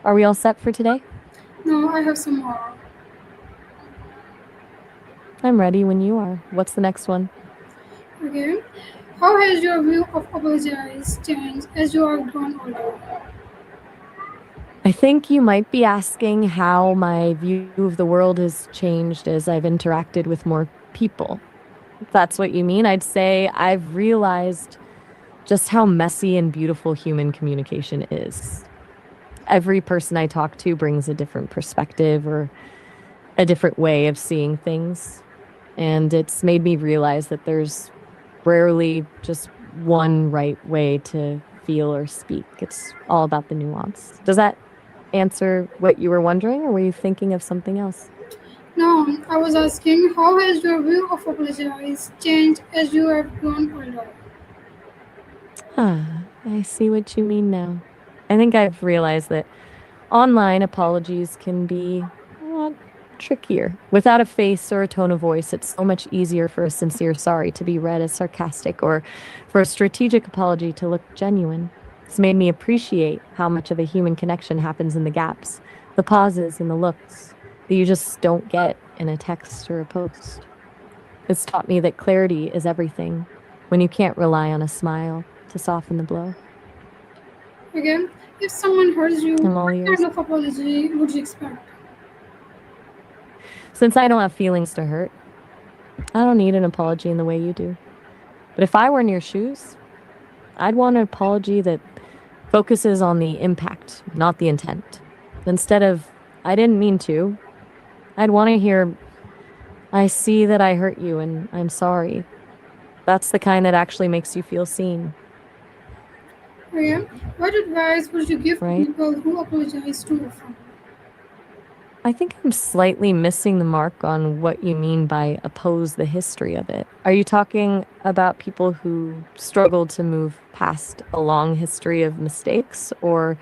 Are we all set for today? No, I have some more. I'm ready when you are. What's the next one? Okay. How has your view of apologize changed as you have grown older? I think you might be asking how my view of the world has changed as I've interacted with more people. If that's what you mean, I'd say I've realized just how messy and beautiful human communication is. Every person I talk to brings a different perspective or a different way of seeing things. And it's made me realize that there's rarely just one right way to feel or speak. It's all about the nuance. Does that answer what you were wondering, or were you thinking of something else? No, I was asking how has your view of apologize changed as you have grown older? I see what you mean now. I think I've realized that online apologies can be a lot trickier. Without a face or a tone of voice, it's so much easier for a sincere sorry to be read as sarcastic or for a strategic apology to look genuine. It's made me appreciate how much of a human connection happens in the gaps, the pauses, and the looks that you just don't get in a text or a post. It's taught me that clarity is everything when you can't rely on a smile to soften the blow. Okay. If someone hurts you, I'm all what kind ears. of apology would you expect? Since I don't have feelings to hurt, I don't need an apology in the way you do. But if I were in your shoes, I'd want an apology that focuses on the impact, not the intent. Instead of, I didn't mean to, I'd want to hear, I see that I hurt you and I'm sorry. That's the kind that actually makes you feel seen, Okay. What advice would you give to right? people who apologize too often? I think I'm slightly missing the mark on what you mean by oppose the history of it. Are you talking about people who struggle to move past a long history of mistakes, or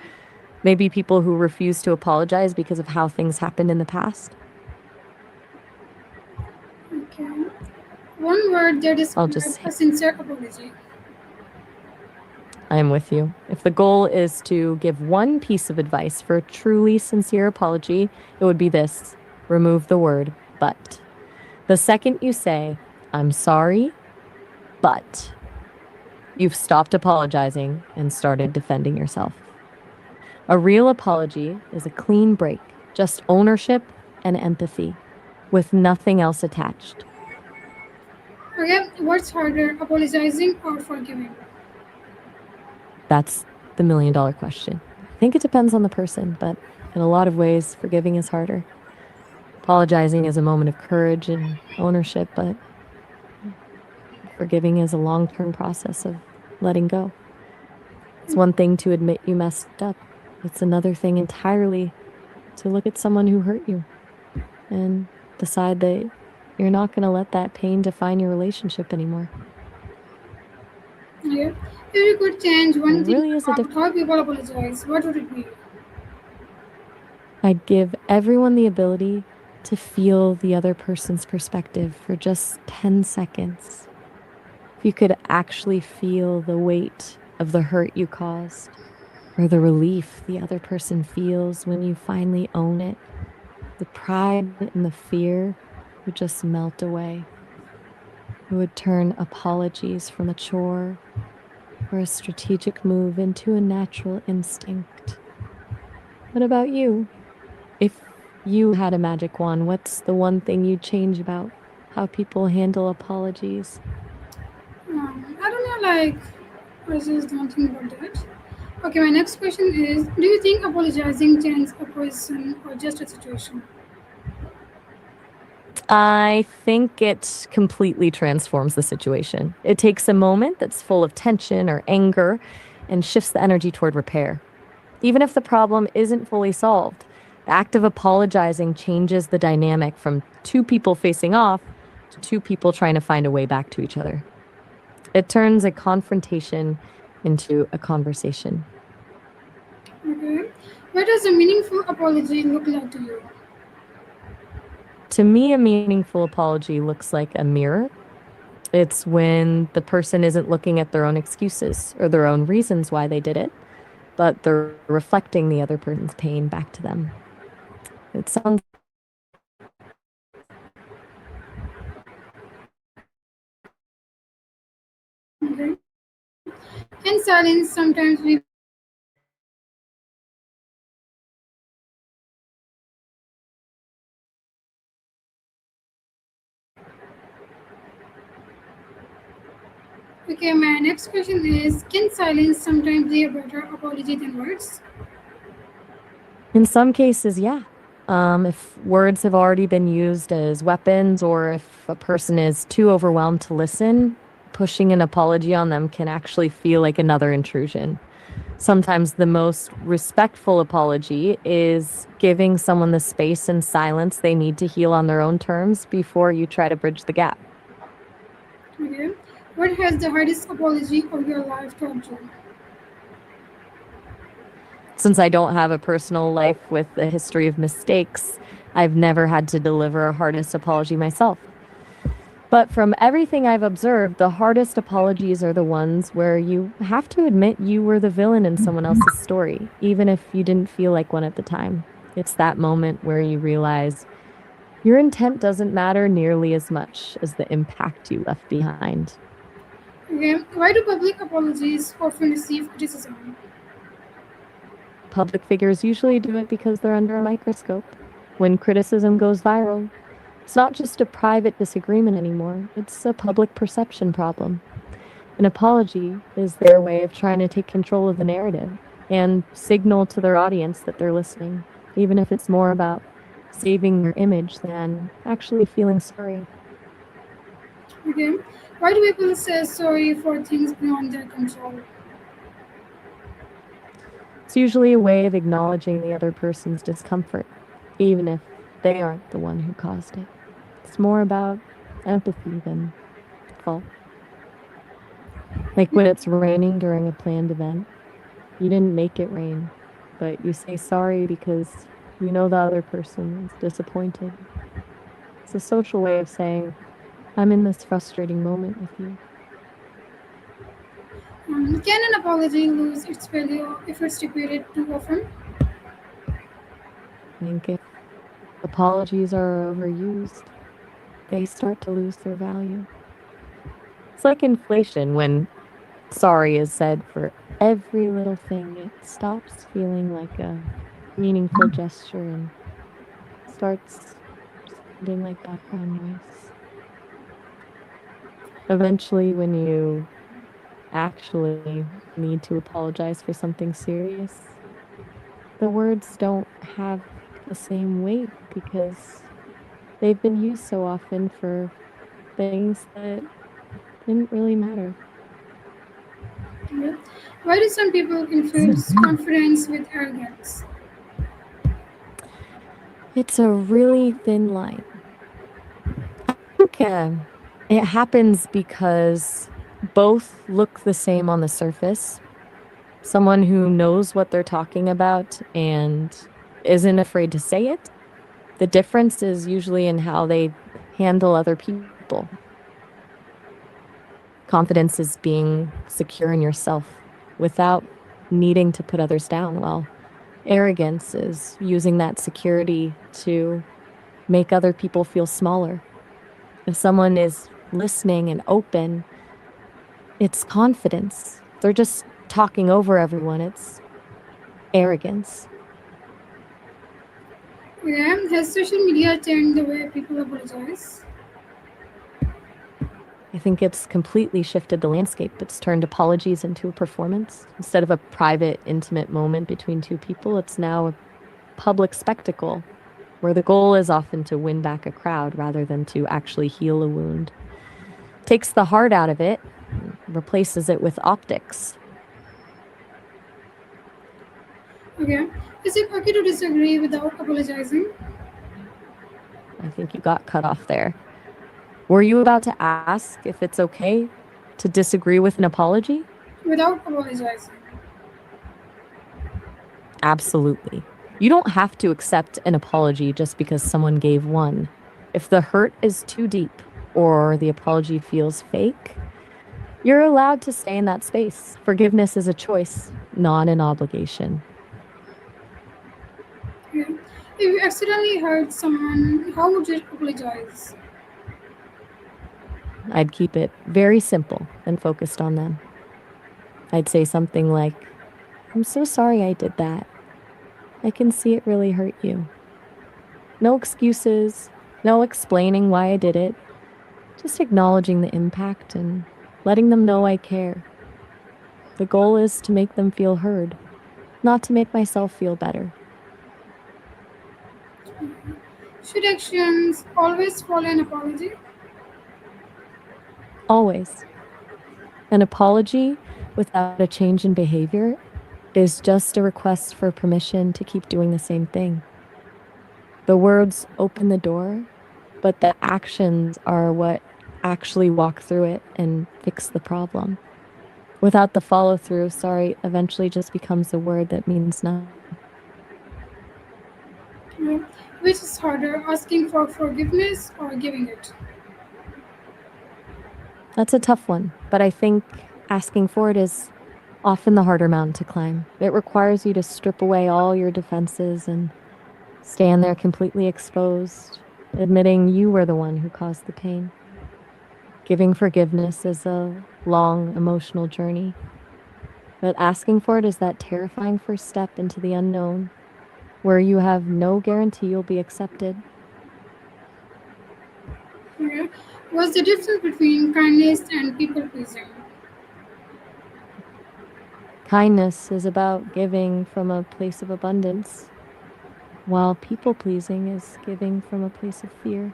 maybe people who refuse to apologize because of how things happened in the past? Okay. One word that I'll describes just, a sincere apology. I'm with you. If the goal is to give one piece of advice for a truly sincere apology, it would be this: remove the word but. The second you say, I'm sorry, but you've stopped apologizing and started defending yourself. A real apology is a clean break, just ownership and empathy, with nothing else attached. Okay. What's harder, apologizing or forgiving? That's the $1 million question. I think it depends on the person, but in a lot of ways, forgiving is harder. Apologizing is a moment of courage and ownership, but forgiving is a long term process of letting go. It's one thing to admit you messed up, it's another thing entirely to look at someone who hurt you and decide that you're not going to let that pain define your relationship anymore. Okay. If you could change There one thing really is a about difference. how people apologize, what would it be? I'd give everyone the ability to feel the other person's perspective for just 10 seconds. If you could actually feel the weight of the hurt you caused, or the relief the other person feels when you finally own it, the pride and the fear would just melt away. It would turn apologies from a chore or a strategic move into a natural instinct. What about you? If you had a magic wand, what's the one thing you'd change about how people handle apologies? I don't know, like, I just don't think about that. Okay, my next question is, do you think apologizing changes a person or just a situation? I think it completely transforms the situation. It takes a moment that's full of tension or anger and shifts the energy toward repair. Even if the problem isn't fully solved, the act of apologizing changes the dynamic from two people facing off to two people trying to find a way back to each other. It turns a confrontation into a conversation. Okay. What does a meaningful apology look like to you? To me, a meaningful apology looks like a mirror. It's when the person isn't looking at their own excuses or their own reasons why they did it, but they're reflecting the other person's pain back to them. It sounds Okay. Can silence sometimes be better apology than words? Okay, my next question is, can silence sometimes be a better apology than words? in some cases, yeah. If words have already been used as weapons, or if a person is too overwhelmed to listen, pushing an apology on them can actually feel like another intrusion. Sometimes the most respectful apology is giving someone the space and silence they need to heal on their own terms before you try to bridge the gap. Okay. What has the hardest apology of your life taught you? Since I don't have a personal life with a history of mistakes, I've never had to deliver a hardest apology myself. But from everything I've observed, the hardest apologies are the ones where you have to admit you were the villain in someone else's story, even if you didn't feel like one at the time. It's that moment where you realize your intent doesn't matter nearly as much as the impact you left behind. Okay. Why do public apologies often receive criticism? Public figures usually do it because they're under a microscope. When criticism goes viral, it's not just a private disagreement anymore, it's a public perception problem. An apology is their way of trying to take control of the narrative and signal to their audience that they're listening, even if it's more about saving their image than actually feeling sorry. Okay. Why do people say sorry for things beyond their control? It's usually a way of acknowledging the other person's discomfort, even if they aren't the one who caused it. It's more about empathy than fault. Like when it's raining during a planned event, you didn't make it rain, but you say sorry because you know the other person is disappointed. It's a social way of saying, I'm in this frustrating moment with you. Can an apology lose its value if it's repeated too often? I think if apologies are overused, they start to lose their value. It's like inflation when sorry is said for every little thing. It stops feeling like a meaningful gesture and starts sounding like background noise. Eventually, when you actually need to apologize for something serious, the words don't have the same weight because they've been used so often for things that didn't really matter. Okay. Why do some people confuse confidence with arrogance? It's a really thin line. I think it happens because both look the same on the surface. Someone who knows what they're talking about and isn't afraid to say it. The difference is usually in how they handle other people. Confidence is being secure in yourself without needing to put others down. Well, arrogance is using that security to make other people feel smaller. If someone is listening and open, it's confidence. They're just talking over everyone. It's arrogance. Okay. Has social media changed the way people apologize? I think it's completely shifted the landscape. It's turned apologies into a performance. Instead of a private, intimate moment between two people, it's now a public spectacle where the goal is often to win back a crowd rather than to actually heal a wound. Takes the heart out of it, replaces it with optics. Okay. Is it okay to disagree without apologizing? I think you got cut off there. Were you about to ask if it's okay to disagree with an apology? Without apologizing. Absolutely. You don't have to accept an apology just because someone gave one. If the hurt is too deep or the apology feels fake, You're allowed to stay in that space. Forgiveness is a choice, not an obligation. Yeah. If you accidentally hurt someone, how would you apologize? I'd keep it very simple and focused on them. I'd say something like, I'm so sorry I did that. I can see it really hurt you. No excuses, no explaining why I did it, just acknowledging the impact and letting them know I care. The goal is to make them feel heard, not to make myself feel better. Should actions always follow an apology? Always. An apology without a change in behavior is just a request for permission to keep doing the same thing. The words open the door, but the actions are what actually walk through it and fix the problem. Without the follow through, sorry eventually just becomes a word that means nothing. Yeah. Which is harder, asking for forgiveness or giving it? That's a tough one, but I think asking for it is often the harder mountain to climb. It requires you to strip away all your defenses and stand there completely exposed, admitting you were the one who caused the pain. Giving forgiveness is a long emotional journey, but asking for it is that terrifying first step into the unknown where you have no guarantee you'll be accepted. Yeah. What's the difference between kindness and people pleasing? Kindness is about giving from a place of abundance, while people pleasing is giving from a place of fear.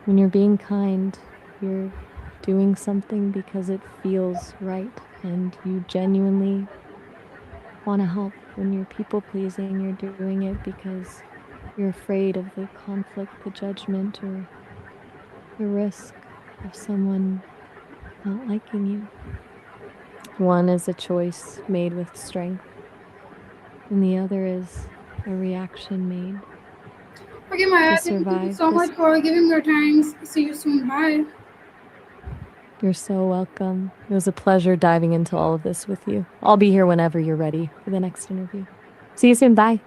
When you're being kind, you're doing something because it feels right and you genuinely want to help. When you're people pleasing, you're doing it because you're afraid of the conflict, the judgment, or the risk of someone not liking you. One is a choice made with strength, and the other is a reaction made Okay, to Maya, thank you survive so this. much for giving your time. See you soon. Bye. You're so welcome. It was a pleasure diving into all of this with you. I'll be here whenever you're ready for the next interview. See you soon. Bye.